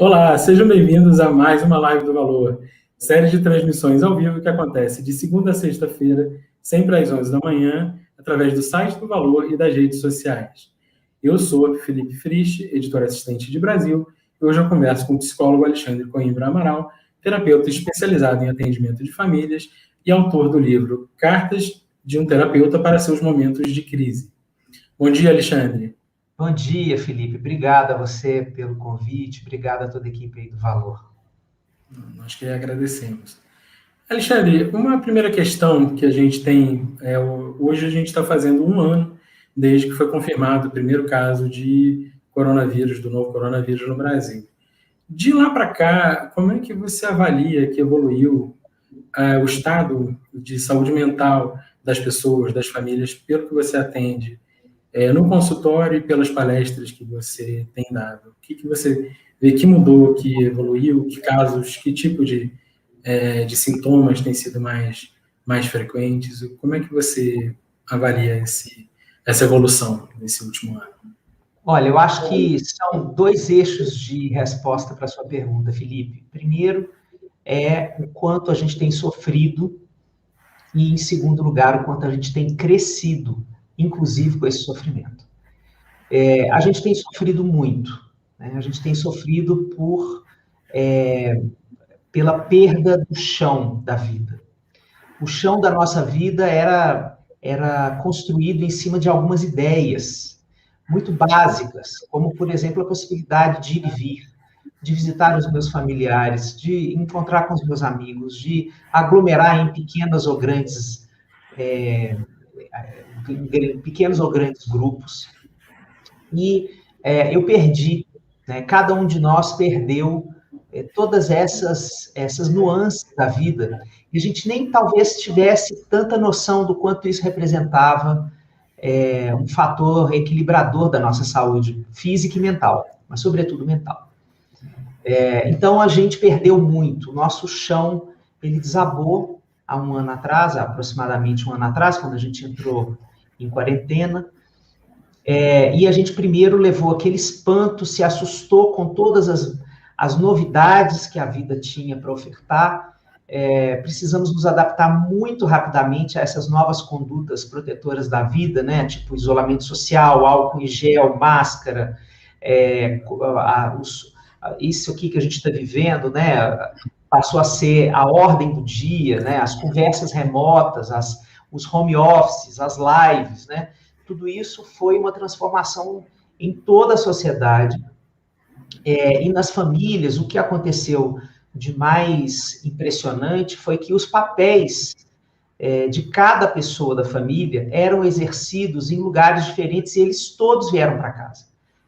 Olá, sejam bem-vindos a mais uma Live do Valor, série de transmissões ao vivo que acontece de segunda a sexta-feira, sempre às 11 da manhã, através do site do Valor e das redes sociais. Eu sou Felipe Frisch, editor assistente de Brasil, e hoje eu converso com o psicólogo Alexandre Coimbra Amaral, terapeuta especializado em atendimento de famílias e autor do livro Cartas de um Terapeuta para seus Momentos de Crise. Bom dia, Alexandre. Bom dia, Felipe. Obrigado a você pelo convite, obrigado a toda a equipe aí do Valor. Nós que agradecemos. Alexandre, uma primeira questão que a gente tem, hoje a gente está fazendo um ano desde que foi confirmado o primeiro caso de coronavírus, do novo coronavírus no Brasil. De lá para cá, como é que você avalia que evoluiu o estado de saúde mental das pessoas, das famílias, pelo que você atende no consultório e pelas palestras que você tem dado? O que você vê que mudou, que evoluiu, que casos, que tipo de sintomas têm sido mais frequentes? Como é que você avalia essa evolução nesse último ano? Olha, eu acho que são dois eixos de resposta para a sua pergunta, Felipe. Primeiro é o quanto a gente tem sofrido e, em segundo lugar, o quanto a gente tem crescido, inclusive com esse sofrimento. A gente tem sofrido muito, né? A gente tem sofrido pela perda do chão da vida. O chão da nossa vida era construído em cima de algumas ideias muito básicas, como, por exemplo, a possibilidade de ir e vir, de visitar os meus familiares, de encontrar com os meus amigos, de aglomerar em pequenos ou grandes grupos. E eu perdi, né? Cada um de nós perdeu todas essas nuances da vida, e a gente nem talvez tivesse tanta noção do quanto isso representava um fator equilibrador da nossa saúde física e mental, mas sobretudo mental. Então a gente perdeu muito, o nosso chão ele desabou há um ano atrás, aproximadamente um ano atrás, quando a gente entrou em quarentena, e a gente primeiro levou aquele espanto, se assustou com todas as novidades que a vida tinha para ofertar. Precisamos nos adaptar muito rapidamente a essas novas condutas protetoras da vida, né? Tipo isolamento social, álcool em gel, máscara, isso aqui que a gente está vivendo, né? Passou a ser a ordem do dia, né? As conversas remotas, os home offices, as lives, né? Tudo isso foi uma transformação em toda a sociedade. E nas famílias, o que aconteceu de mais impressionante foi que os papéis de cada pessoa da família eram exercidos em lugares diferentes e eles todos vieram para casa.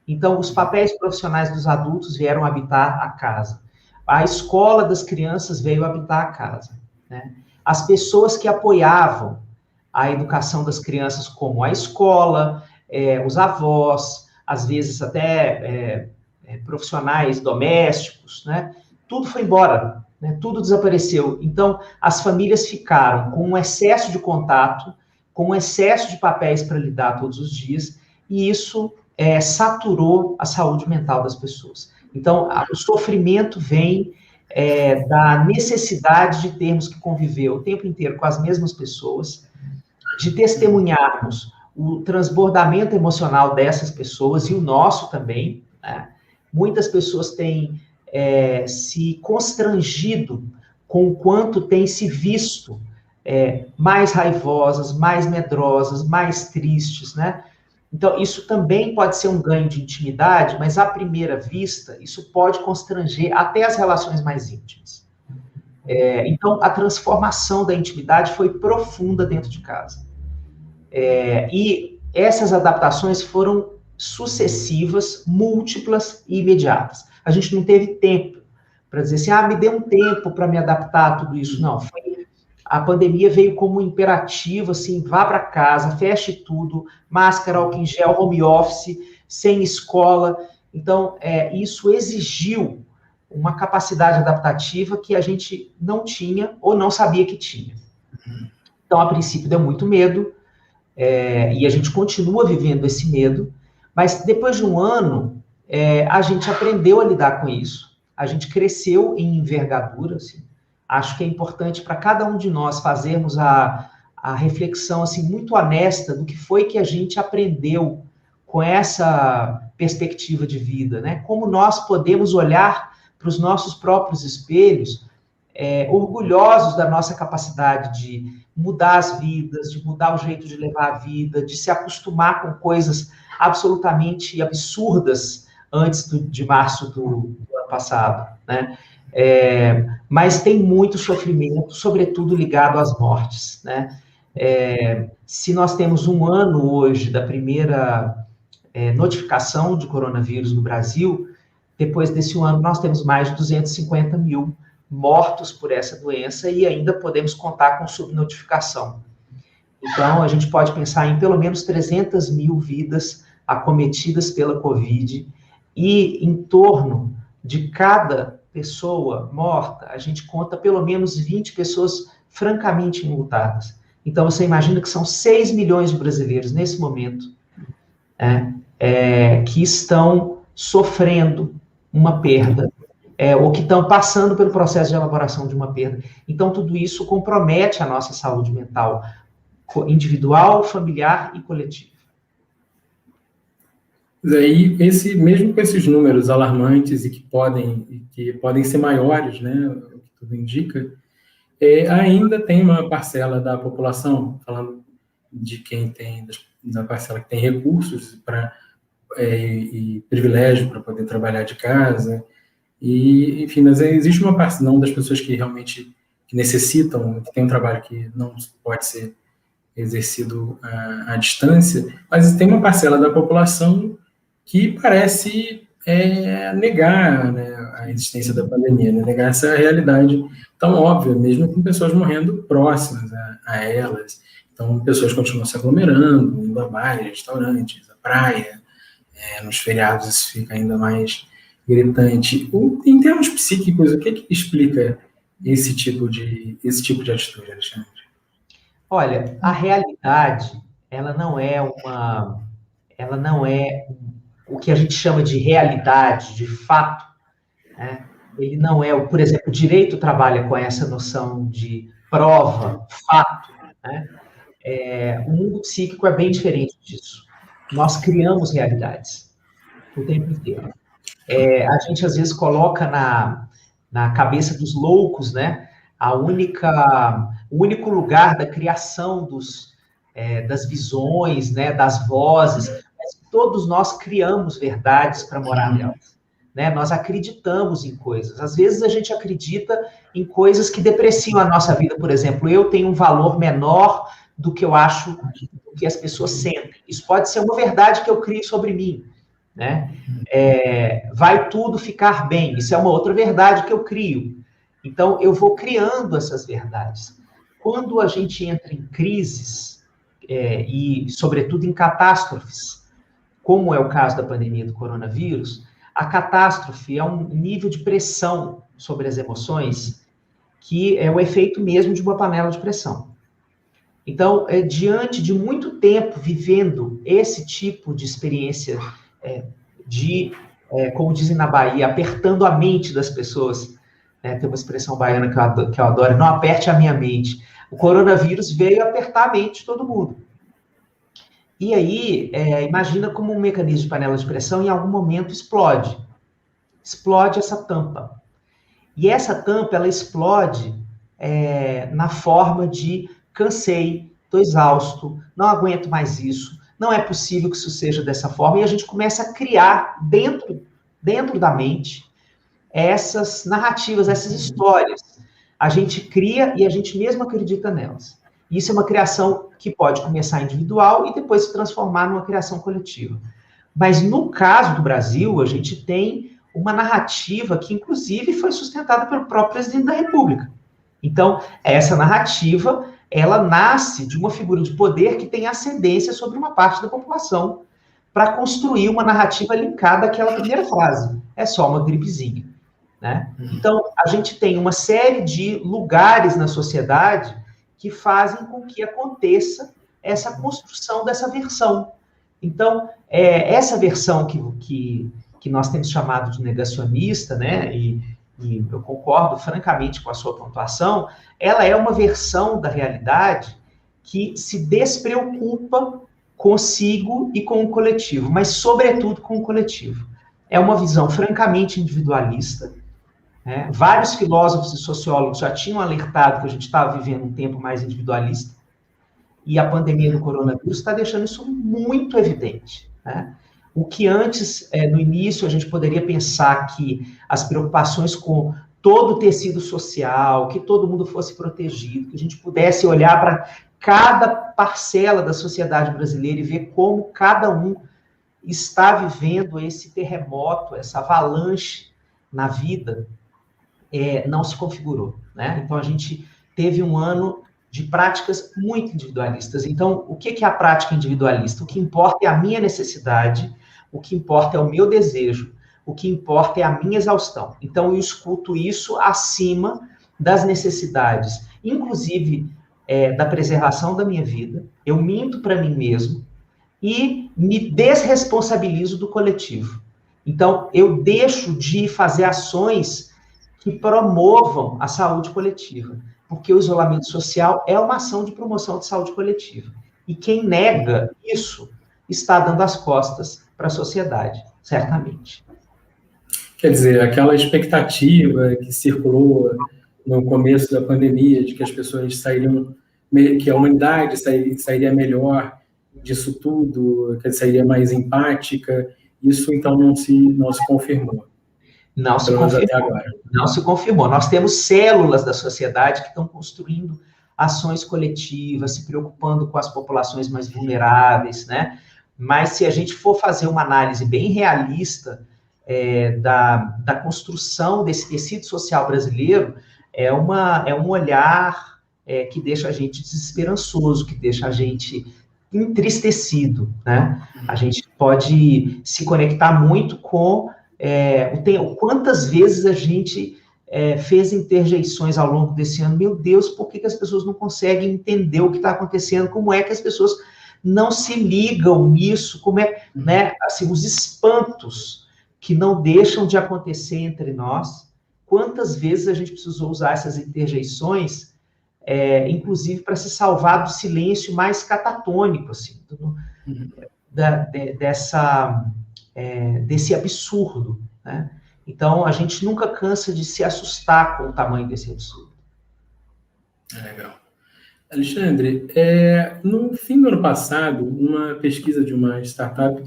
Então, os papéis profissionais dos adultos vieram habitar a casa. A escola das crianças veio habitar a casa, né? As pessoas que apoiavam a educação das crianças, como a escola, os avós, às vezes até profissionais domésticos, né? Tudo foi embora, né? Tudo desapareceu. Então, as famílias ficaram com um excesso de contato, com um excesso de papéis para lidar todos os dias, e isso saturou a saúde mental das pessoas. Então, o sofrimento vem da necessidade de termos que conviver o tempo inteiro com as mesmas pessoas, de testemunharmos o transbordamento emocional dessas pessoas, e o nosso também, né? Muitas pessoas têm se constrangido com o quanto têm se visto mais raivosas, mais medrosas, mais tristes, né? Então, isso também pode ser um ganho de intimidade, mas, à primeira vista, isso pode constranger até as relações mais íntimas. Então, a transformação da intimidade foi profunda dentro de casa. E essas adaptações foram sucessivas, múltiplas e imediatas. A gente não teve tempo para dizer assim, me dê um tempo para me adaptar a tudo isso. Não, a pandemia veio como um imperativo, assim, vá para casa, feche tudo, máscara, álcool em gel, home office, sem escola. Então, isso exigiu uma capacidade adaptativa que a gente não tinha ou não sabia que tinha. Então, a princípio, deu muito medo, e a gente continua vivendo esse medo, mas depois de um ano, a gente aprendeu a lidar com isso. a gente cresceu em envergadura, assim. Acho que é importante para cada um de nós fazermos a reflexão assim, muito honesta do que foi que a gente aprendeu com essa perspectiva de vida, né? Como nós podemos olhar para os nossos próprios espelhos, orgulhosos da nossa capacidade de mudar as vidas, de mudar o jeito de levar a vida, de se acostumar com coisas absolutamente absurdas antes de março do ano passado, né? Mas tem muito sofrimento, sobretudo ligado às mortes, né? Se nós temos um ano hoje da primeira notificação de coronavírus no Brasil, depois desse ano nós temos mais de 250 mil mortos por essa doença e ainda podemos contar com subnotificação. Então, a gente pode pensar em pelo menos 300 mil vidas acometidas pela Covid e em torno de cada pessoa morta, a gente conta pelo menos 20 pessoas francamente enlutadas. Então, você imagina que são 6 milhões de brasileiros nesse momento que estão sofrendo uma perda ou que estão passando pelo processo de elaboração de uma perda. Então, tudo isso compromete a nossa saúde mental, individual, familiar e coletiva. Aí, mesmo com esses números alarmantes e que podem ser maiores, né, o que tudo indica, ainda tem uma parcela da população, falando de quem tem, da parcela que tem recursos e privilégio para poder trabalhar de casa, e, enfim, mas existe uma parcela das pessoas que realmente necessitam, que tem um trabalho que não pode ser exercido à distância, mas tem uma parcela da população que parece negar, né, a existência da pandemia, né, negar essa realidade tão óbvia, mesmo com pessoas morrendo próximas a elas. Então, pessoas continuam se aglomerando, indo a bares, restaurantes, à praia, nos feriados isso fica ainda mais gritante. Em termos psíquicos, o que explica esse tipo de atitude, Alexandre? Olha, a realidade, ela não é o que a gente chama de realidade, de fato, né? Ele não é, por exemplo, o direito trabalha com essa noção de prova, fato, né? O mundo psíquico é bem diferente disso. Nós criamos realidades o tempo inteiro. A gente, às vezes, coloca na cabeça dos loucos, né, o único lugar da criação das visões, né, das vozes, mas todos nós criamos verdades para morar nelas. Né? Nós acreditamos em coisas. Às vezes a gente acredita em coisas que depreciam a nossa vida. Por exemplo, eu tenho um valor menor do que eu acho do que as pessoas sentem. Isso pode ser uma verdade que eu crio sobre mim. Né? Vai tudo ficar bem. Isso é uma outra verdade que eu crio. Então, eu vou criando essas verdades. Quando a gente entra em crises, e, sobretudo, em catástrofes, como é o caso da pandemia do coronavírus, a catástrofe é um nível de pressão sobre as emoções que é o efeito mesmo de uma panela de pressão. Então, diante de muito tempo vivendo esse tipo de experiência como dizem na Bahia, apertando a mente das pessoas, né? Tem uma expressão baiana que eu adoro, não aperte a minha mente. O coronavírus veio apertar a mente de todo mundo. E aí, imagina como um mecanismo de panela de pressão em algum momento explode. Explode essa tampa. E essa tampa, ela explode na forma de cansei, estou exausto, não aguento mais isso, não é possível que isso seja dessa forma. E a gente começa a criar dentro da mente essas narrativas, essas histórias. A gente cria e a gente mesmo acredita nelas. Isso é uma criação que pode começar individual e depois se transformar numa criação coletiva. Mas no caso do Brasil, a gente tem uma narrativa que, inclusive, foi sustentada pelo próprio presidente da República. Então, essa narrativa, ela nasce de uma figura de poder que tem ascendência sobre uma parte da população para construir uma narrativa linkada àquela primeira frase. É só uma gripezinha. Né? Então, a gente tem uma série de lugares na sociedade que fazem com que aconteça essa construção dessa versão. Então, essa versão que que nós temos chamado de negacionista, né, e eu concordo francamente com a sua pontuação, ela é uma versão da realidade que se despreocupa consigo e com o coletivo, mas sobretudo com o coletivo. É uma visão francamente individualista, né? Vários filósofos e sociólogos já tinham alertado que a gente estava vivendo um tempo mais individualista, e a pandemia do coronavírus está deixando isso muito evidente, né? O que antes, no início, a gente poderia pensar que as preocupações com todo o tecido social, que todo mundo fosse protegido, que a gente pudesse olhar para cada parcela da sociedade brasileira e ver como cada um está vivendo esse terremoto, essa avalanche na vida, não se configurou, né? Então, a gente teve um ano de práticas muito individualistas. Então, o que é a prática individualista? O que importa é a minha necessidade, o que importa é o meu desejo, o que importa é a minha exaustão. Então, eu escuto isso acima das necessidades, inclusive da preservação da minha vida. Eu minto para mim mesmo e me desresponsabilizo do coletivo. Então, eu deixo de fazer ações que promovam a saúde coletiva, porque o isolamento social é uma ação de promoção de saúde coletiva. E quem nega isso está dando as costas para a sociedade, certamente. Quer dizer, aquela expectativa que circulou no começo da pandemia, de que as pessoas sairiam, que a humanidade sairia melhor disso tudo, que sairia mais empática, isso então não se confirmou. Não se confirmou. Até agora. Não se confirmou. Nós temos células da sociedade que estão construindo ações coletivas, se preocupando com as populações mais vulneráveis, né? Mas se a gente for fazer uma análise bem realista da construção desse tecido social brasileiro, é um olhar que deixa a gente desesperançoso, que deixa a gente entristecido, né? A gente pode se conectar muito com quantas vezes a gente fez interjeições ao longo desse ano. Meu Deus, por que as pessoas não conseguem entender o que está acontecendo? Como é que as pessoas não se ligam nisso? Como é, né, assim, os espantos que não deixam de acontecer entre nós? Quantas vezes a gente precisou usar essas interjeições, inclusive para se salvar do silêncio mais catatônico, assim, desse absurdo, né? Então, a gente nunca cansa de se assustar com o tamanho desse absurdo. Legal. Alexandre, no fim do ano passado, uma pesquisa de uma startup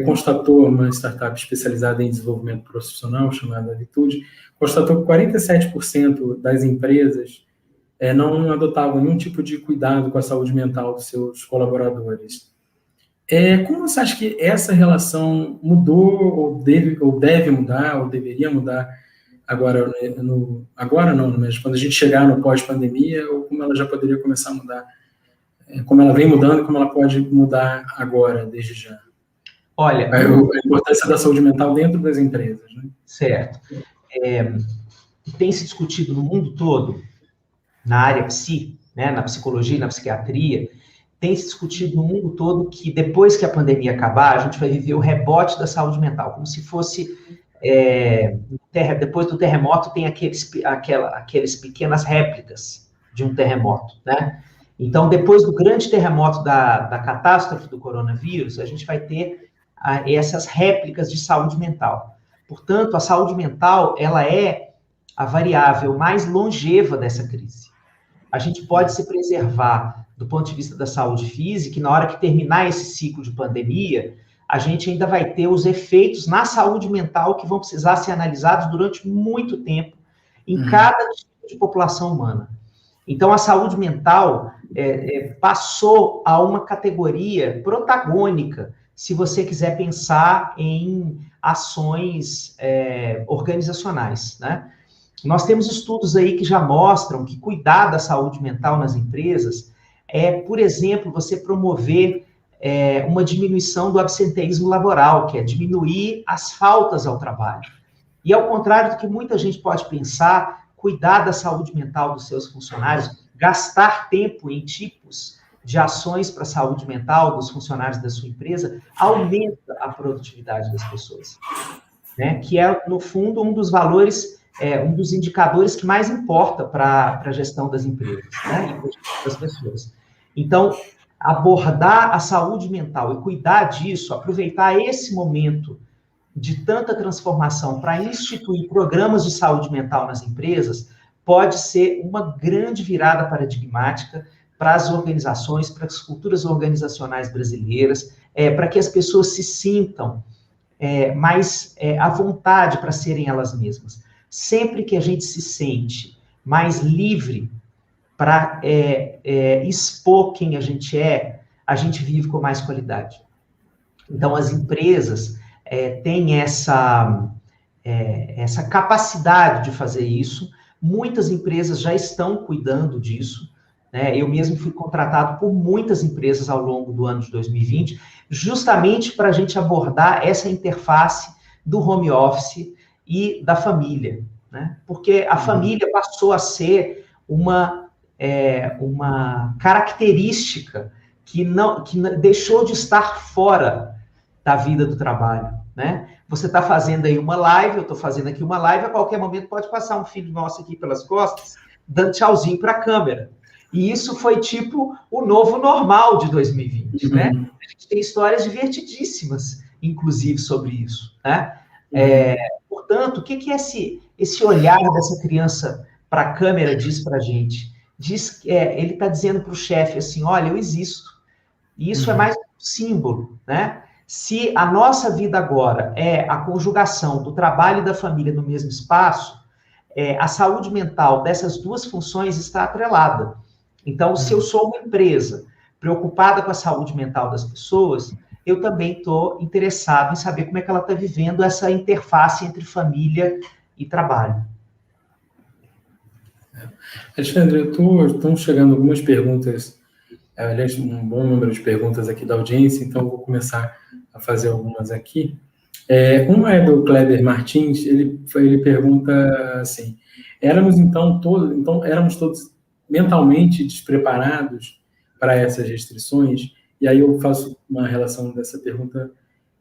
constatou, uma startup especializada em desenvolvimento profissional, chamada Vitude, constatou que 47% das empresas não adotavam nenhum tipo de cuidado com a saúde mental dos seus colaboradores. Como você acha que essa relação mudou, ou deve mudar, ou deveria mudar agora não, mas quando a gente chegar no pós-pandemia, ou como ela já poderia começar a mudar, como ela vem mudando e como ela pode mudar agora, desde já? Olha, a importância da saúde mental dentro das empresas, né? Certo. Tem se discutido no mundo todo, na área né, na psicologia e na psiquiatria, tem se discutido no mundo todo que depois que a pandemia acabar, a gente vai viver o rebote da saúde mental, como se fosse, depois do terremoto, tem aqueles pequenas réplicas de um terremoto, né? Então, depois do grande terremoto da catástrofe do coronavírus, a gente vai ter essas réplicas de saúde mental. Portanto, a saúde mental, ela é a variável mais longeva dessa crise. A gente pode se preservar do ponto de vista da saúde física, e na hora que terminar esse ciclo de pandemia, a gente ainda vai ter os efeitos na saúde mental que vão precisar ser analisados durante muito tempo em cada tipo de população humana. Então, a saúde mental passou a uma categoria protagônica, se você quiser pensar em ações organizacionais, né? Nós temos estudos aí que já mostram que cuidar da saúde mental nas empresas por exemplo, você promover uma diminuição do absenteísmo laboral, que é diminuir as faltas ao trabalho. E ao contrário do que muita gente pode pensar, cuidar da saúde mental dos seus funcionários, gastar tempo em tipos de ações para a saúde mental dos funcionários da sua empresa, aumenta a produtividade das pessoas, né? Que é, no fundo, um dos valores, um dos indicadores que mais importa para a gestão das empresas, né? E das pessoas. Então, abordar a saúde mental e cuidar disso, aproveitar esse momento de tanta transformação para instituir programas de saúde mental nas empresas, pode ser uma grande virada paradigmática para as organizações, para as culturas organizacionais brasileiras, para que as pessoas se sintam mais à vontade para serem elas mesmas. Sempre que a gente se sente mais livre para expor quem a gente vive com mais qualidade. Então, as empresas têm essa capacidade de fazer isso. Muitas empresas já estão cuidando disso, né? Eu mesmo fui contratado por muitas empresas ao longo do ano de 2020, justamente para a gente abordar essa interface do home office e da família, né? Porque a família passou a ser uma característica que deixou de estar fora da vida do trabalho, né? Você está fazendo aí uma live, eu estou fazendo aqui uma live, a qualquer momento pode passar um filho nosso aqui pelas costas, dando tchauzinho para a câmera. E isso foi tipo o novo normal de 2020, né? A gente tem histórias divertidíssimas, inclusive, sobre isso, né? Portanto, o que esse olhar dessa criança para a câmera diz para a gente? Ele está dizendo para o chefe assim, olha, eu existo. E isso é mais um símbolo, né? Se a nossa vida agora é a conjugação do trabalho e da família no mesmo espaço, a saúde mental dessas duas funções está atrelada. Então, se eu sou uma empresa preocupada com a saúde mental das pessoas, eu também estou interessado em saber como é que ela está vivendo essa interface entre família e trabalho. Alexandre, estão chegando algumas perguntas, aliás, um bom número de perguntas aqui da audiência, então eu vou começar a fazer algumas aqui. Uma é do Kleber Martins, ele pergunta assim, éramos todos mentalmente despreparados para essas restrições? E aí eu faço uma relação dessa pergunta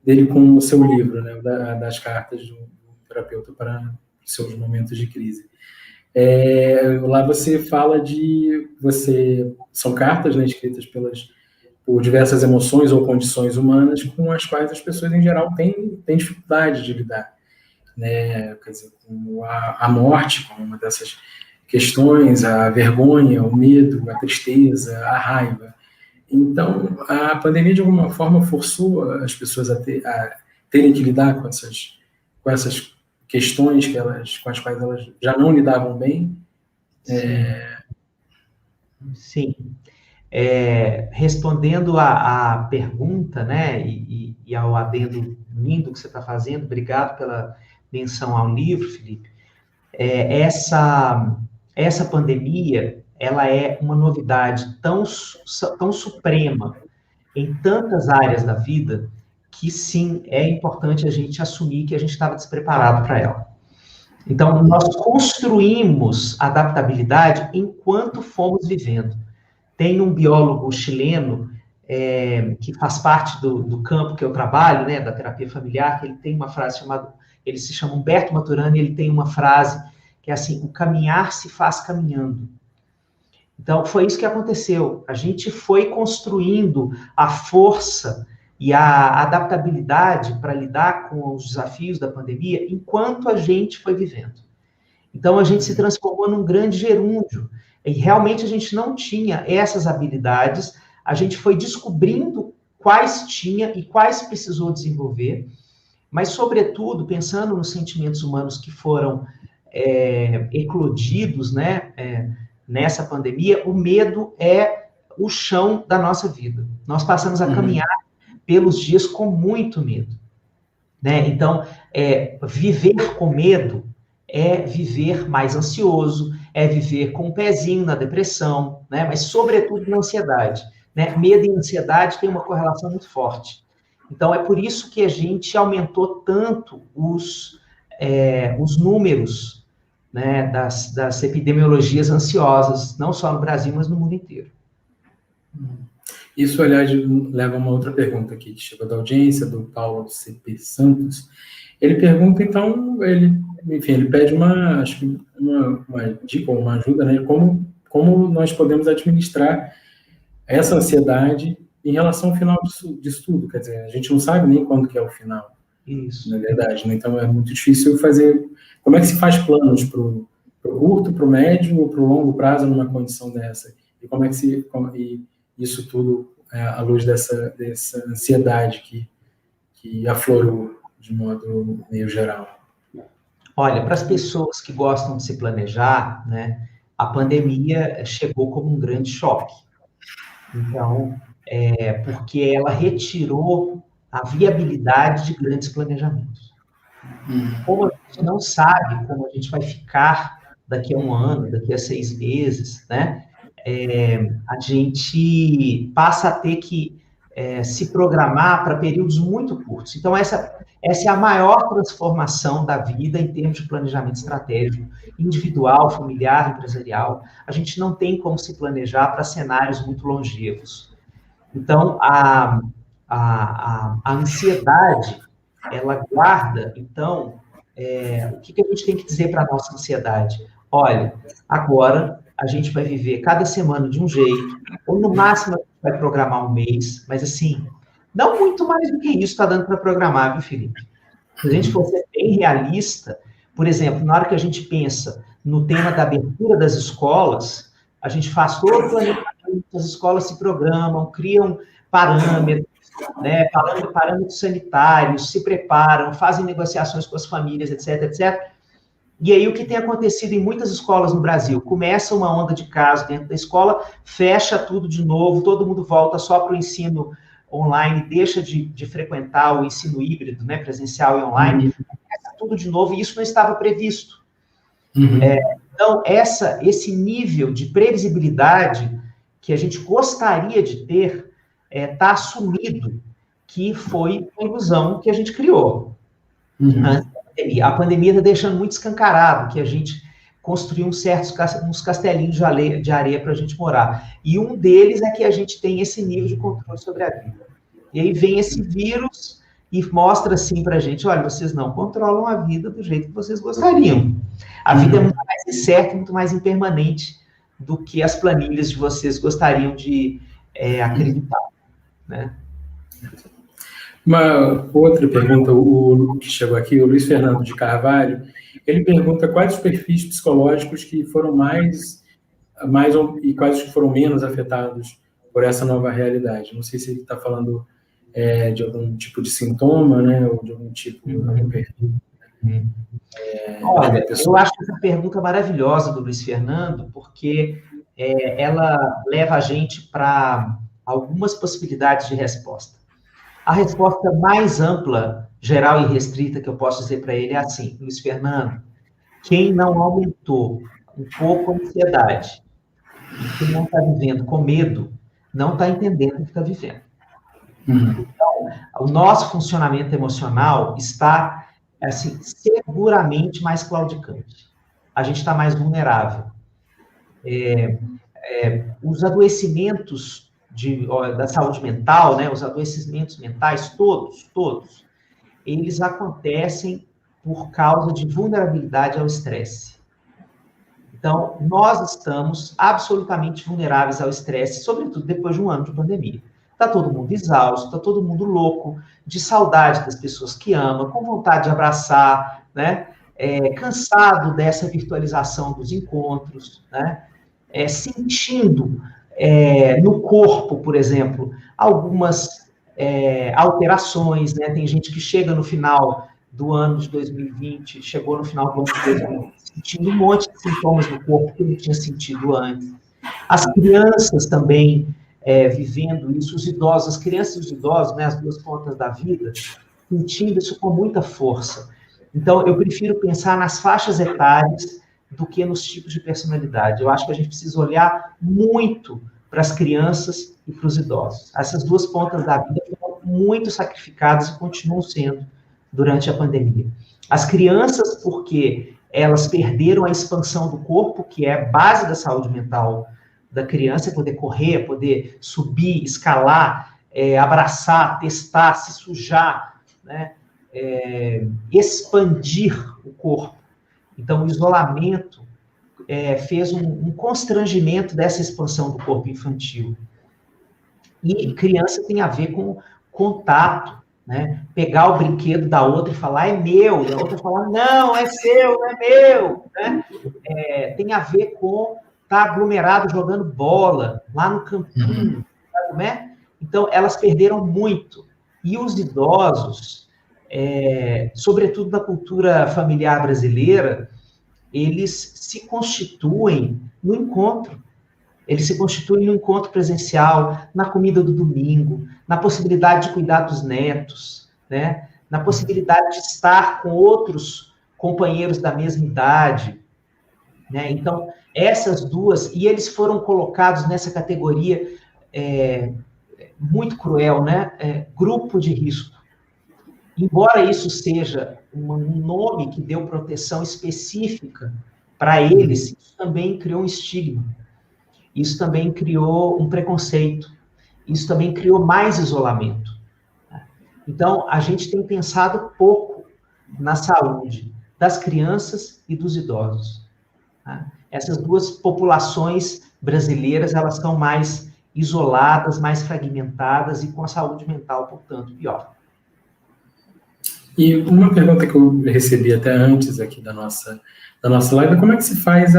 dele com o seu livro, né, das cartas do terapeuta para seus momentos de crise. Lá você fala são cartas, né, escritas por diversas emoções ou condições humanas com as quais as pessoas, em geral, têm dificuldade de lidar, né? Quer dizer, como a morte, como uma dessas questões, a vergonha, o medo, a tristeza, a raiva. Então, a pandemia, de alguma forma, forçou as pessoas a terem que lidar com essas questões com as quais elas já não lidavam bem. Sim. Respondendo à pergunta, né, e ao adendo lindo que você está fazendo, obrigado pela menção ao livro, Felipe. Essa pandemia, ela é uma novidade tão suprema em tantas áreas da vida que, sim, é importante a gente assumir que a gente estava despreparado para ela. Então, nós construímos adaptabilidade enquanto fomos vivendo. Tem um biólogo chileno que faz parte do campo que eu trabalho, né, da terapia familiar, que ele tem uma frase ele se chama Humberto Maturana, e ele tem uma frase que é assim, o caminhar se faz caminhando. Então, foi isso que aconteceu. A gente foi construindo a força e a adaptabilidade para lidar com os desafios da pandemia enquanto a gente foi vivendo. Então, a gente se transformou num grande gerúndio. E realmente a gente não tinha essas habilidades, a gente foi descobrindo quais tinha e quais precisou desenvolver, mas, sobretudo, pensando nos sentimentos humanos que foram eclodidos, né, nessa pandemia, o medo é o chão da nossa vida. Nós passamos a caminhar pelos dias com muito medo, né? Então, viver com medo é viver mais ansioso, é viver com um pezinho na depressão, né? Mas, sobretudo, na ansiedade, né? Medo e ansiedade têm uma correlação muito forte. Então, é por isso que a gente aumentou tanto os números, né, das epidemiologias ansiosas, não só no Brasil, mas no mundo inteiro. Isso, aliás, leva a uma outra pergunta aqui, que chegou da audiência, do Paulo CP Santos. Ele pergunta, então, enfim, ele pede acho que uma dica, uma ajuda, né? Como nós podemos administrar essa ansiedade em relação ao final de estudo. Quer dizer, a gente não sabe nem quando que é o final, Isso. na verdade, né? Então é muito difícil fazer. Como é que se faz planos para o curto, para o médio ou para o longo prazo numa condição dessa? E como é que isso tudo à luz dessa ansiedade que aflorou de modo meio geral? Olha, para as pessoas que gostam de se planejar, né, a pandemia chegou como um grande choque. Então, porque ela retirou a viabilidade de grandes planejamentos. Como a gente não sabe como a gente vai ficar daqui a um ano, daqui a 6 meses, né? A gente passa a ter que se programar para períodos muito curtos. Então, essa é a maior transformação da vida em termos de planejamento estratégico, individual, familiar, empresarial. A gente não tem como se planejar para cenários muito longevos. Então, a ansiedade, ela guarda, então, o que a gente tem que dizer para a nossa ansiedade? Olha, agora a gente vai viver cada semana de um jeito, ou no máximo a gente vai programar um mês, mas assim, não muito mais do que isso está dando para programar, viu, Felipe? Se a gente for ser bem realista, por exemplo, na hora que a gente pensa no tema da abertura das escolas, a gente faz todo o planejamento, as escolas se programam, criam parâmetros, né, parâmetros sanitários, se preparam, fazem negociações com as famílias, etc, etc. E aí o que tem acontecido em muitas escolas no Brasil? Começa uma onda de casos dentro da escola, fecha tudo de novo, todo mundo volta só para o ensino online, deixa de frequentar o ensino híbrido, né, presencial e online, começa tudo de novo, e isso não estava previsto. Então, esse nível de previsibilidade que a gente gostaria de ter está assumido que foi uma ilusão que a gente criou. A pandemia está deixando muito escancarado que a gente construiu uns castelinhos de areia para a gente morar. E um deles é que a gente tem esse nível de controle sobre a vida. E aí vem esse vírus e mostra assim para a gente, olha, vocês não controlam a vida do jeito que vocês gostariam. A vida é muito mais incerta, muito mais impermanente do que as planilhas de vocês gostariam de acreditar, né? Uma outra pergunta, que chegou aqui, o Luiz Fernando de Carvalho, ele pergunta quais os perfis psicológicos que foram mais e quais que foram menos afetados por essa nova realidade. Não sei se ele está falando de algum tipo de sintoma, né, ou de algum tipo de perfil. Olha, eu acho essa pergunta maravilhosa do Luiz Fernando, porque ela leva a gente para algumas possibilidades de resposta. A resposta mais ampla, geral e restrita que eu posso dizer para ele é assim, Luiz Fernando, quem não aumentou um pouco a ansiedade, e quem não está vivendo com medo, não está entendendo o que está vivendo. Então, o nosso funcionamento emocional está, assim, seguramente mais claudicante. A gente está mais vulnerável. Os adoecimentos da saúde mental, né, os adoecimentos mentais, todos, eles acontecem por causa de vulnerabilidade ao estresse. Então, nós estamos absolutamente vulneráveis ao estresse, sobretudo depois de um ano de pandemia. Está todo mundo exausto, está todo mundo louco, de saudade das pessoas que ama, com vontade de abraçar, né? Cansado dessa virtualização dos encontros, né? Sentindo no corpo, por exemplo, algumas alterações, né? Tem gente que chega no final do ano de 2020, chegou no final do ano de 2020, sentindo um monte de sintomas no corpo que não tinha sentido antes. As crianças também vivendo isso, os idosos, as crianças e os idosos, né, as duas pontas da vida, sentindo isso com muita força. Então, eu prefiro pensar nas faixas etárias do que nos tipos de personalidade. Eu acho que a gente precisa olhar muito para as crianças e para os idosos. Essas duas pontas da vida foram muito sacrificadas e continuam sendo durante a pandemia. As crianças, porque elas perderam a expansão do corpo, que é a base da saúde mental da criança é poder correr, poder subir, escalar, abraçar, testar, se sujar, né? Expandir o corpo. Então, o isolamento fez um constrangimento dessa expansão do corpo infantil. E criança tem a ver com contato, né? Pegar o brinquedo da outra e falar, é meu, e a outra falar, não, é seu, não é meu, né? Tem a ver com estar aglomerado jogando bola lá no campinho, sabe como é? Então, elas perderam muito. E os idosos, sobretudo na cultura familiar brasileira, eles se constituem no encontro. Eles se constituem no encontro presencial, na comida do domingo, na possibilidade de cuidar dos netos, né? Na possibilidade de estar com outros companheiros da mesma idade, né? Então, essas duas, e eles foram colocados nessa categoria muito cruel, né? Grupo de risco. Embora isso seja um nome que deu proteção específica para eles, isso também criou um estigma. Isso também criou um preconceito. Isso também criou mais isolamento. Então, a gente tem pensado pouco na saúde das crianças e dos idosos. Essas duas populações brasileiras, elas estão mais isoladas, mais fragmentadas e com a saúde mental, portanto, pior. E uma pergunta que eu recebi até antes aqui da nossa live, como é que se faz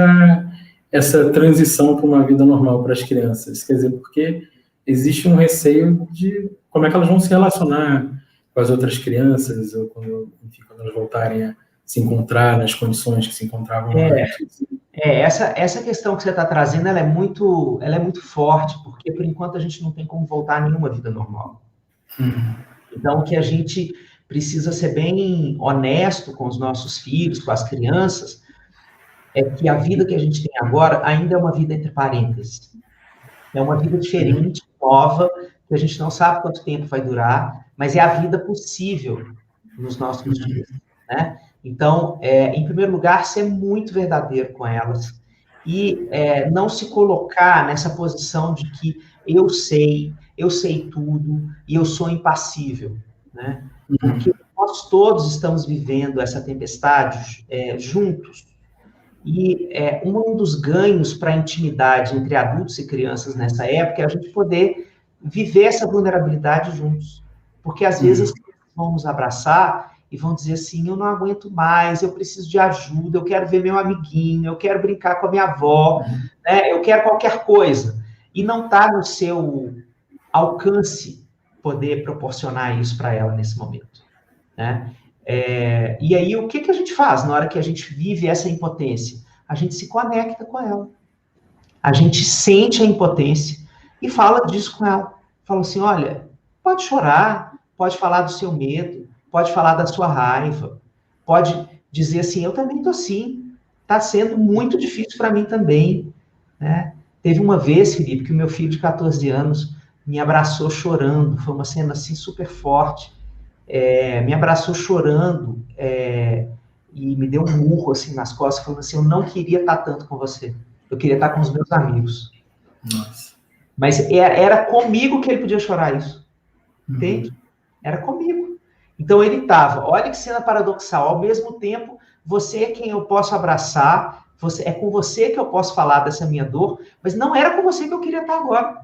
essa transição para uma vida normal para as crianças? Quer dizer, porque existe um receio de como é que elas vão se relacionar com as outras crianças, ou quando elas voltarem a se encontrar nas condições que se encontravam antes. Essa questão que você está trazendo, ela é muito forte, porque, por enquanto, a gente não tem como voltar a nenhuma vida normal. Então, o que a gente precisa ser bem honesto com os nossos filhos, com as crianças, é que a vida que a gente tem agora ainda é uma vida entre parênteses. É uma vida diferente, nova, que a gente não sabe quanto tempo vai durar, mas é a vida possível nos nossos dias, né? Então, em primeiro lugar, ser muito verdadeiro com elas e não se colocar nessa posição de que eu sei tudo e eu sou impassível, né? Porque nós todos estamos vivendo essa tempestade juntos. E um dos ganhos para a intimidade entre adultos e crianças nessa época é a gente poder viver essa vulnerabilidade juntos. Porque, às vezes, as crianças vão nos abraçar e vão dizer assim, eu não aguento mais, eu preciso de ajuda, eu quero ver meu amiguinho, eu quero brincar com a minha avó, né? Eu quero qualquer coisa. E não está no seu alcance poder proporcionar isso para ela nesse momento, né? E aí, o que a gente faz na hora que a gente vive essa impotência? A gente se conecta com ela. A gente sente a impotência e fala disso com ela. Fala assim, olha, pode chorar, pode falar do seu medo, pode falar da sua raiva, pode dizer assim, eu também estou assim, está sendo muito difícil para mim também, né? Teve uma vez, Felipe, que o meu filho de 14 anos me abraçou chorando, foi uma cena assim super forte, me abraçou chorando e me deu um murro assim nas costas, falando assim, eu não queria estar tanto com você, eu queria estar com os meus amigos. Nossa. Mas era comigo que ele podia chorar isso, entende? Era comigo. Então ele estava, olha que cena paradoxal, ao mesmo tempo, você é quem eu posso abraçar, é com você que eu posso falar dessa minha dor, mas não era com você que eu queria estar agora,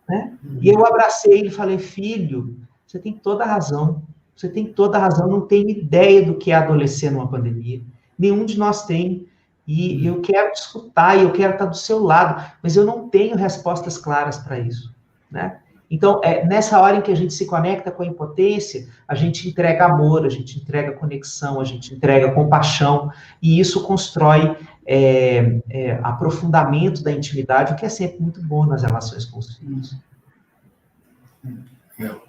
né? E eu abracei ele e falei, filho, você tem toda a razão, você tem toda a razão, não tem ideia do que é adoecer numa pandemia. Nenhum de nós tem. E eu quero te escutar, e eu quero estar do seu lado, mas eu não tenho respostas claras para isso, né? Então, nessa hora em que a gente se conecta com a impotência, a gente entrega amor, a gente entrega conexão, a gente entrega compaixão, e isso constrói aprofundamento da intimidade, o que é sempre muito bom nas relações com os filhos. Legal.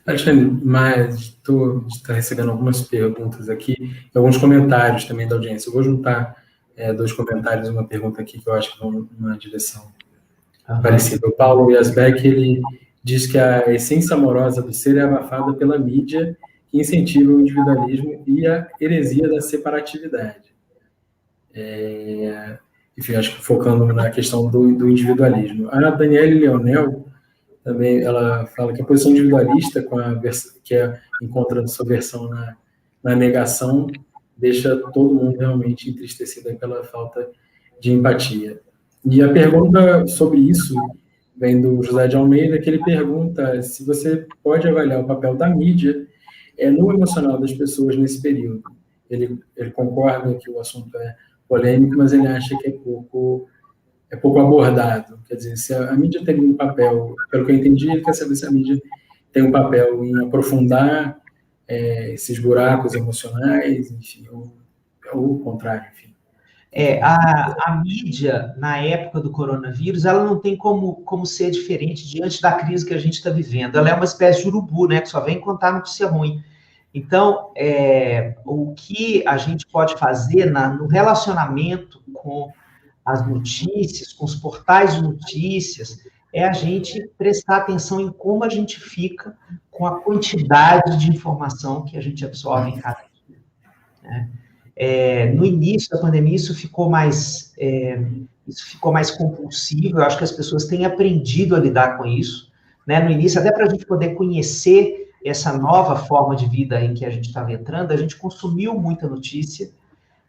Alexandre, mas estou recebendo algumas perguntas aqui, e alguns comentários também da audiência. Eu vou juntar 2 comentários e uma pergunta aqui que eu acho que vão numa direção parecida. O Paulo Yasbeck, ele diz que a essência amorosa do ser é abafada pela mídia que incentiva o individualismo e a heresia da separatividade. enfim, acho que focando na questão do individualismo. A Daniele Leonel também, ela fala que a posição individualista, encontra sua versão na negação, deixa todo mundo realmente entristecido pela falta de empatia. E a pergunta sobre isso vem do José de Almeida, que ele pergunta se você pode avaliar o papel da mídia no emocional das pessoas nesse período. Ele concorda que o assunto é polêmico, mas ele acha que é pouco abordado. Quer dizer, se a mídia tem um papel, pelo que eu entendi, ele quer saber se a mídia tem um papel em aprofundar esses buracos emocionais, enfim, ou o contrário, enfim. A mídia, na época do coronavírus, ela não tem como ser diferente diante da crise que a gente está vivendo. Ela é uma espécie de urubu, né, que só vem contar notícia ruim. Então, o que a gente pode fazer no relacionamento com as notícias, com os portais de notícias, é a gente prestar atenção em como a gente fica com a quantidade de informação que a gente absorve em cada dia, né? No início da pandemia, isso ficou mais compulsivo. Eu acho que as pessoas têm aprendido a lidar com isso, né? No início, até para a gente poder conhecer essa nova forma de vida em que a gente estava entrando, a gente consumiu muita notícia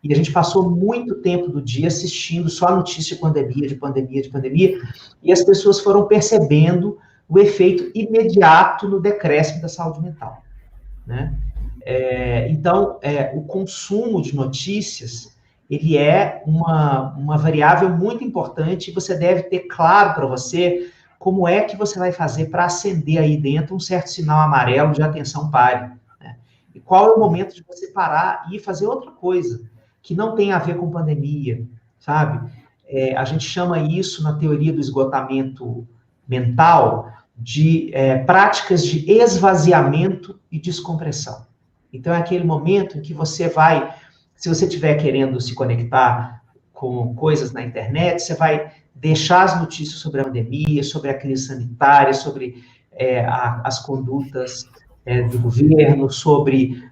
e a gente passou muito tempo do dia assistindo só notícia de pandemia, e as pessoas foram percebendo o efeito imediato no decréscimo da saúde mental, né? Então, o consumo de notícias, ele é uma variável muito importante, e você deve ter claro para você como é que você vai fazer para acender aí dentro um certo sinal amarelo de atenção pare, né? E qual é o momento de você parar e fazer outra coisa, que não tem a ver com pandemia, sabe? A gente chama isso, na teoria do esgotamento mental, de práticas de esvaziamento e descompressão. Então, é aquele momento em que você vai, se você estiver querendo se conectar com coisas na internet, você vai deixar as notícias sobre a pandemia, sobre a crise sanitária, sobre as condutas do governo, sobre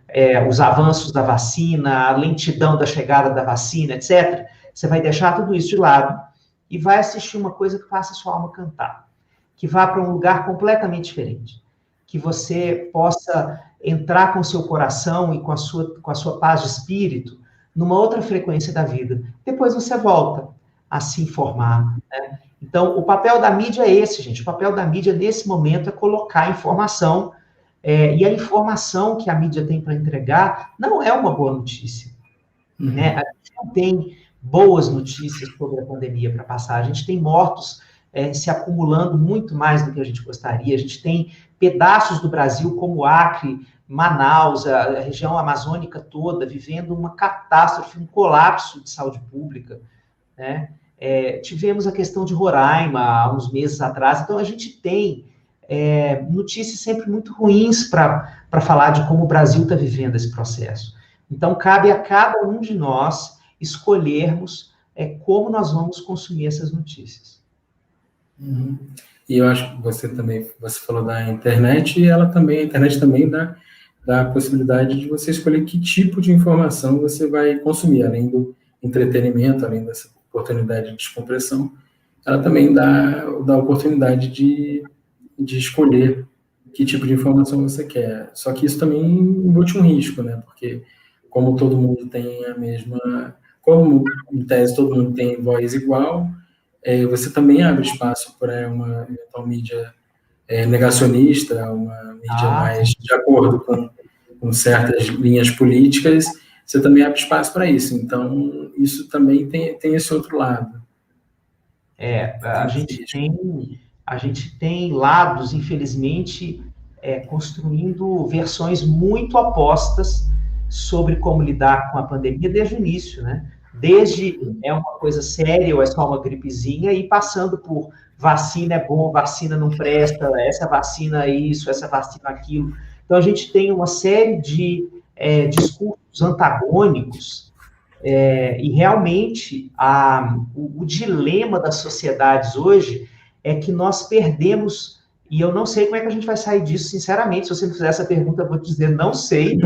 os avanços da vacina, a lentidão da chegada da vacina, etc. Você vai deixar tudo isso de lado e vai assistir uma coisa que faça a sua alma cantar, que vá para um lugar completamente diferente, que você possa entrar com o seu coração e com a sua paz de espírito numa outra frequência da vida. Depois você volta a se informar, né? Então, o papel da mídia é esse, gente. O papel da mídia, nesse momento, é colocar informação, e a informação que a mídia tem para entregar não é uma boa notícia, né? A gente não tem boas notícias sobre a pandemia para passar. A gente tem mortos se acumulando muito mais do que a gente gostaria. A gente tem pedaços do Brasil, como Acre, Manaus, a região amazônica toda, vivendo uma catástrofe, um colapso de saúde pública, né? Tivemos a questão de Roraima há uns meses atrás. Então, a gente tem notícias sempre muito ruins para falar de como o Brasil está vivendo esse processo. Então, cabe a cada um de nós escolhermos como nós vamos consumir essas notícias. Uhum. E eu acho que você falou da internet, e a internet também dá a possibilidade de você escolher que tipo de informação você vai consumir, além do entretenimento, além dessa oportunidade de descompressão, ela também dá a oportunidade de escolher que tipo de informação você quer. Só que isso também embute um risco, né? Porque como todo mundo tem como em tese todo mundo tem voz igual, você também abre espaço para uma eventual mídia negacionista, uma mídia mais de acordo com certas linhas políticas. Você também abre espaço para isso. Então, isso também tem esse outro lado. A gente tem lados, infelizmente, construindo versões muito opostas sobre como lidar com a pandemia desde o início, né? Desde uma coisa séria ou é só uma gripezinha, e passando por vacina é bom, vacina não presta, essa vacina é isso, essa vacina é aquilo. Então, a gente tem uma série de discursos antagônicos, e realmente o dilema das sociedades hoje é que nós perdemos, e eu não sei como é que a gente vai sair disso, sinceramente. Se você me fizer essa pergunta, eu vou te dizer, não sei,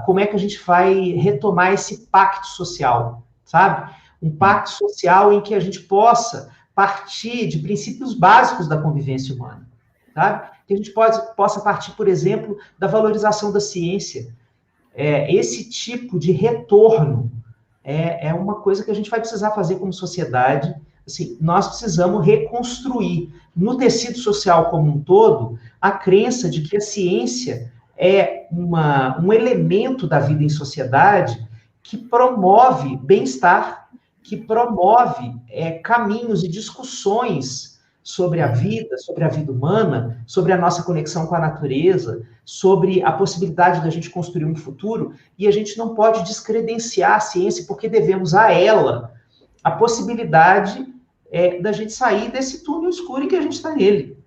como é que a gente vai retomar esse pacto social, sabe? um pacto social em que a gente possa partir de princípios básicos da convivência humana, tá? Que a gente possa partir, por exemplo, da valorização da ciência. Esse tipo de retorno é uma coisa que a gente vai precisar fazer como sociedade. Assim, nós precisamos reconstruir no tecido social como um todo a crença de que a ciência é um elemento da vida em sociedade que promove bem-estar, que promove caminhos e discussões sobre a vida humana, sobre a nossa conexão com a natureza, sobre a possibilidade da gente construir um futuro, e a gente não pode descredenciar a ciência, porque devemos a ela a possibilidade da gente sair desse túnel escuro em que a gente está nele.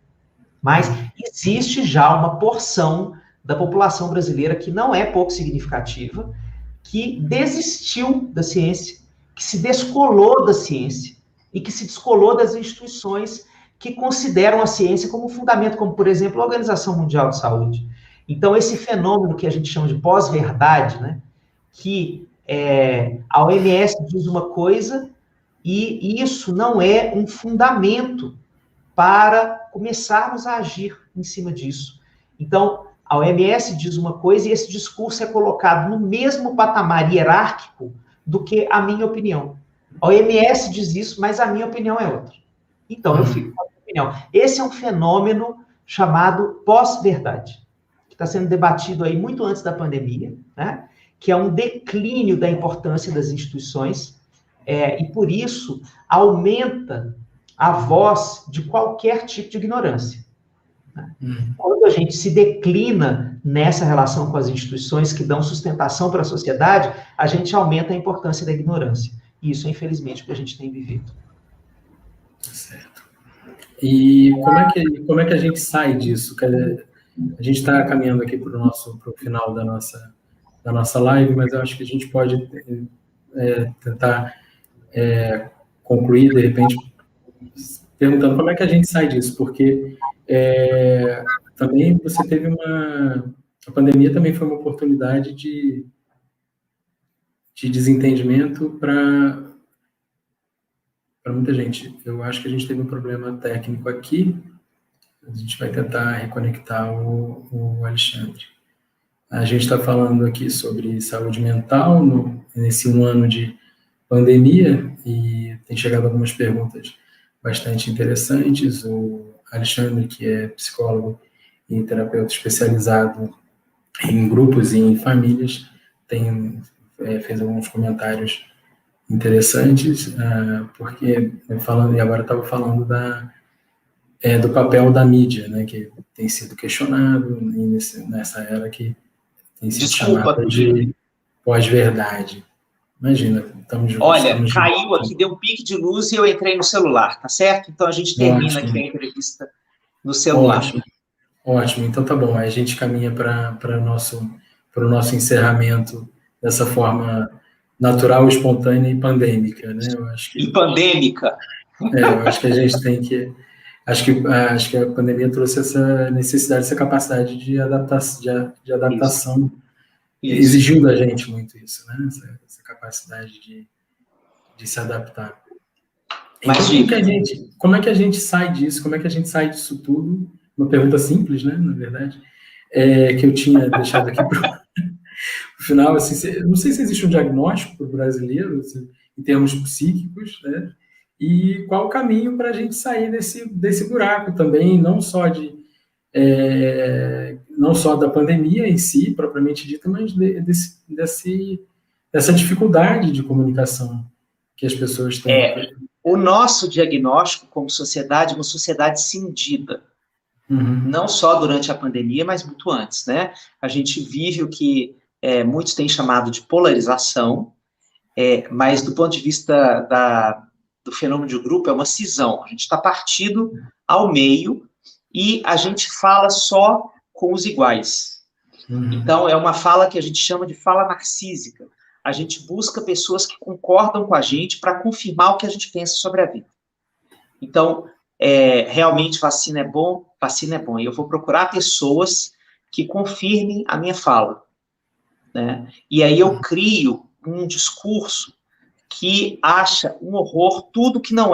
Mas existe já uma porção da população brasileira que não é pouco significativa, que desistiu da ciência, que se descolou da ciência e que se descolou das instituições que consideram a ciência como fundamento, como, por exemplo, a Organização Mundial de Saúde. Então, esse fenômeno que a gente chama de pós-verdade, né, que a OMS diz uma coisa e isso não é um fundamento para começarmos a agir em cima disso. Então, a OMS diz uma coisa e esse discurso é colocado no mesmo patamar hierárquico do que a minha opinião. A OMS diz isso, mas a minha opinião é outra. Então, eu fico com a minha opinião. Esse é um fenômeno chamado pós-verdade, que está sendo debatido aí muito antes da pandemia, né? Que é um declínio da importância das instituições, e por isso aumenta a voz de qualquer tipo de ignorância. Né? Quando a gente se declina nessa relação com as instituições que dão sustentação para a sociedade, a gente aumenta a importância da ignorância. E isso, infelizmente, é o que a gente tem vivido. Certo. E como é que a gente sai disso? A gente está caminhando aqui para o final da nossa live, mas eu acho que a gente pode tentar concluir, de repente, perguntando como é que a gente sai disso, porque também você teve a pandemia também foi uma oportunidade de desentendimento para muita gente. Eu acho que a gente teve um problema técnico aqui, a gente vai tentar reconectar o Alexandre. A gente está falando aqui sobre saúde mental nesse 1 ano de pandemia e tem chegado algumas perguntas bastante interessantes. O Alexandre, que é psicólogo e terapeuta especializado em grupos e em famílias, fez alguns comentários interessantes, porque agora estava falando do papel da mídia, né, que tem sido questionado nessa era que tem sido chamada de pós-verdade. Imagina, estamos caiu aqui, deu um pique de luz e eu entrei no celular, tá certo? Então a gente termina aqui a entrevista no celular. Ótimo. Então tá bom, aí a gente caminha para o nosso encerramento dessa forma natural, espontânea e pandêmica, né? E pandêmica. Eu acho que a gente tem que... Acho que a pandemia trouxe essa necessidade, essa capacidade de adaptação. Isso. Exigiu da gente muito isso, né? Essa capacidade de se adaptar. Mas como é que a gente sai disso? Como é que a gente sai disso tudo? Uma pergunta simples, né? Na verdade, que eu tinha deixado aqui para o final. Assim, não sei se existe um diagnóstico para o brasileiro, assim, em termos psíquicos, né? E qual o caminho para a gente sair desse buraco também, não só da pandemia em si, propriamente dita, mas dessa dificuldade de comunicação que as pessoas têm. O nosso diagnóstico como sociedade é uma sociedade cindida. Não só durante a pandemia, mas muito antes, né? A gente vive o que muitos têm chamado de polarização, mas do ponto de vista do fenômeno de grupo, é uma cisão. A gente está partido ao meio e a gente fala só com os iguais. Então, é uma fala que a gente chama de fala narcísica. A gente busca pessoas que concordam com a gente para confirmar o que a gente pensa sobre a vida. Então, realmente, vacina é bom. E eu vou procurar pessoas que confirmem a minha fala. Né? E aí eu crio um discurso que acha um horror tudo que não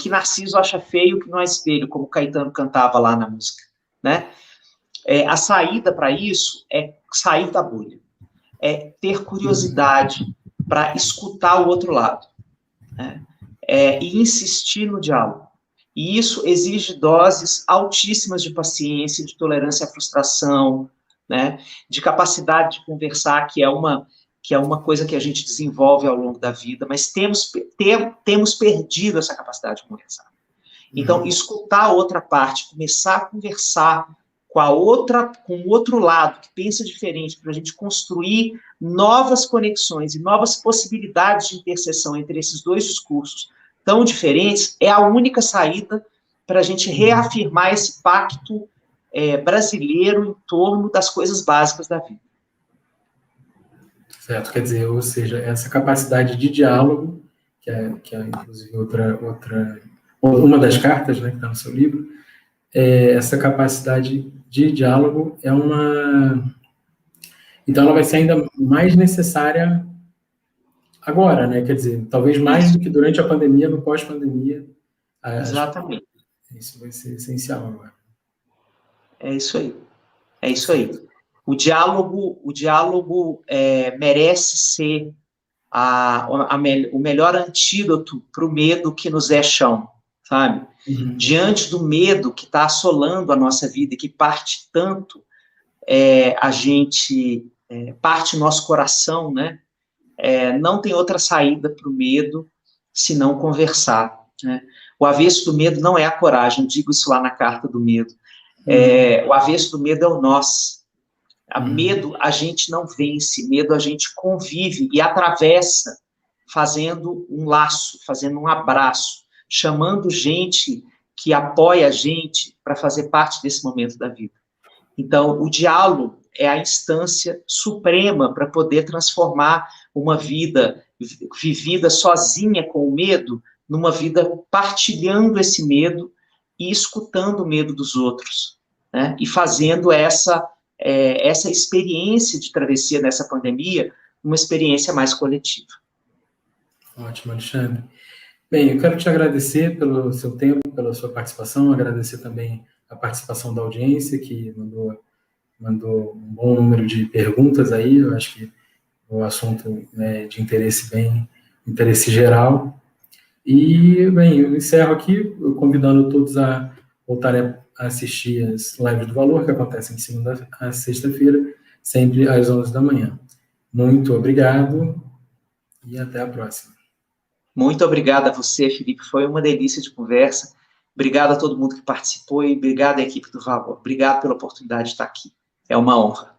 que Narciso acha feio, que não é espelho, como Caetano cantava lá na música, né? A saída para isso é sair da bolha, é ter curiosidade para escutar o outro lado, né? E insistir no diálogo. E isso exige doses altíssimas de paciência, de tolerância à frustração, né? De capacidade de conversar, que é uma coisa que a gente desenvolve ao longo da vida, mas temos perdido essa capacidade de conversar. Então, escutar a outra parte, começar a conversar com o outro lado, que pensa diferente, para a gente construir novas conexões e novas possibilidades de interseção entre esses dois discursos tão diferentes, é a única saída para a gente reafirmar esse pacto brasileiro em torno das coisas básicas da vida. Certo, quer dizer, ou seja, essa capacidade de diálogo, que é inclusive uma das cartas, né, que está no seu livro, essa capacidade de diálogo então ela vai ser ainda mais necessária agora, né? Quer dizer, talvez mais do que durante a pandemia, no pós-pandemia. Exatamente. Isso vai ser essencial agora. É isso aí. É isso aí. O diálogo merece ser o melhor antídoto para o medo que nos é chão, sabe? Diante do medo que está assolando a nossa vida e que parte tanto parte nosso coração, né? Não tem outra saída para o medo senão conversar, né? O avesso do medo não é a coragem, eu digo isso lá na carta do medo. O avesso do medo é o nós. Medo a gente não vence, medo a gente convive e atravessa, fazendo um laço, fazendo um abraço, chamando gente que apoia a gente para fazer parte desse momento da vida. Então, o diálogo é a instância suprema para poder transformar uma vida vivida sozinha com o medo numa vida partilhando esse medo e escutando o medo dos outros, né? E fazendo essa experiência de travessia nessa pandemia uma experiência mais coletiva. Ótimo, Alexandre. Bem, eu quero te agradecer pelo seu tempo, pela sua participação, agradecer também a participação da audiência, que mandou um bom número de perguntas aí, eu acho que o assunto de interesse geral. E, bem, eu encerro aqui convidando todos a voltarem a assistir as lives do Valor, que acontecem de segunda a sexta-feira, sempre às 11 da manhã. Muito obrigado e até a próxima. Muito obrigado a você, Felipe, foi uma delícia de conversa. Obrigado a todo mundo que participou e obrigado à equipe do Valor. Obrigado pela oportunidade de estar aqui. É uma honra.